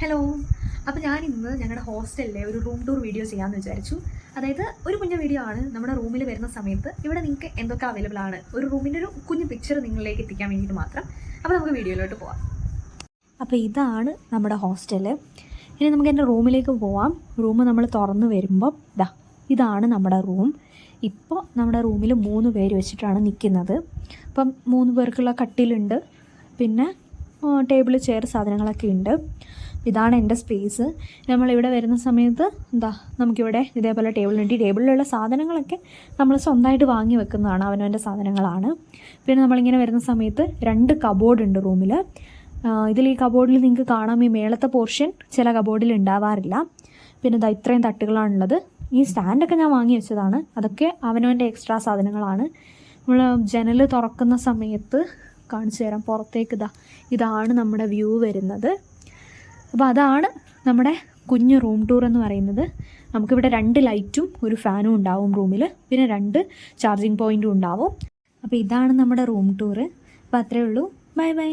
Hello. അപ്പോൾ ഞാനിന്ന് ഞങ്ങളുടെ ഹോസ്റ്റലിലെ ഒരു റൂം ടൂർ വീഡിയോ ചെയ്യാമെന്ന് വിചാരിച്ചു. അതായത് ഒരു കുഞ്ഞു വീഡിയോ ആണ്. നമ്മുടെ റൂമിൽ വരുന്ന സമയത്ത് ഇവിടെ നിങ്ങൾക്ക് എന്തൊക്കെ അവൈലബിൾ ആണ്, ഒരു റൂമിൻ്റെ ഒരു കുഞ്ഞു പിക്ചർ നിങ്ങളിലേക്ക് എത്തിക്കാൻ വേണ്ടിയിട്ട് മാത്രം. അപ്പോൾ നമുക്ക് വീഡിയോയിലോട്ട് പോവാം. അപ്പോൾ ഇതാണ് നമ്മുടെ ഹോസ്റ്റൽ. ഇനി നമുക്ക് എൻ്റെ റൂമിലേക്ക് പോവാം. റൂം നമ്മൾ തുറന്ന് വരുമ്പോൾ ഇതാണ് നമ്മുടെ റൂം. ഇപ്പോൾ നമ്മുടെ റൂമിൽ 3 പേര് വെച്ചിട്ടാണ് നിൽക്കുന്നത്. അപ്പം 3 പേർക്കുള്ള കട്ടിലുണ്ട്, പിന്നെ ടേബിൾ ചെയർ സാധനങ്ങളൊക്കെ ഉണ്ട്. ഇതാണ് എൻ്റെ സ്പേസ്. നമ്മളിവിടെ വരുന്ന സമയത്ത് നമുക്കിവിടെ ഇതേപോലെ ടേബിളുണ്ട്. ഈ ടേബിളിലുള്ള സാധനങ്ങളൊക്കെ നമ്മൾ സ്വന്തമായിട്ട് വാങ്ങി വെക്കുന്നതാണ്, അവനവൻ്റെ സാധനങ്ങളാണ്. പിന്നെ നമ്മളിങ്ങനെ വരുന്ന സമയത്ത് 2 കബോർഡ് ഉണ്ട് റൂമിൽ. ഈ കബോർഡിൽ നിങ്ങൾക്ക് കാണാം, ഈ മേളത്തെ പോർഷൻ ചില കബോർഡിൽ ഉണ്ടാവാറില്ല. പിന്നെ ഇത്രയും തട്ടുകളാണുള്ളത്. ഈ സ്റ്റാൻഡൊക്കെ ഞാൻ വാങ്ങി വെച്ചതാണ്. അതൊക്കെ അവനവൻ്റെ എക്സ്ട്രാ സാധനങ്ങളാണ്. നമ്മൾ ജനൽ തുറക്കുന്ന സമയത്ത് കാണിച്ചു തരാം. പുറത്തേക്ക് ഇതാണ് നമ്മുടെ വ്യൂ വരുന്നത്. അപ്പോൾ അതാണ് നമ്മുടെ കുഞ്ഞു റൂം ടൂർ എന്ന് പറയുന്നത്. നമുക്കിവിടെ 2 ലൈറ്റും ഒരു ഫാനും ഉണ്ടാവും റൂമിൽ, പിന്നെ 2 ചാർജിങ് പോയിൻറ്റും ഉണ്ടാവും. അപ്പോൾ ഇതാണ് നമ്മുടെ റൂം ടൂറ്. അപ്പോൾ അത്രയേ ഉള്ളൂ. Bye bye.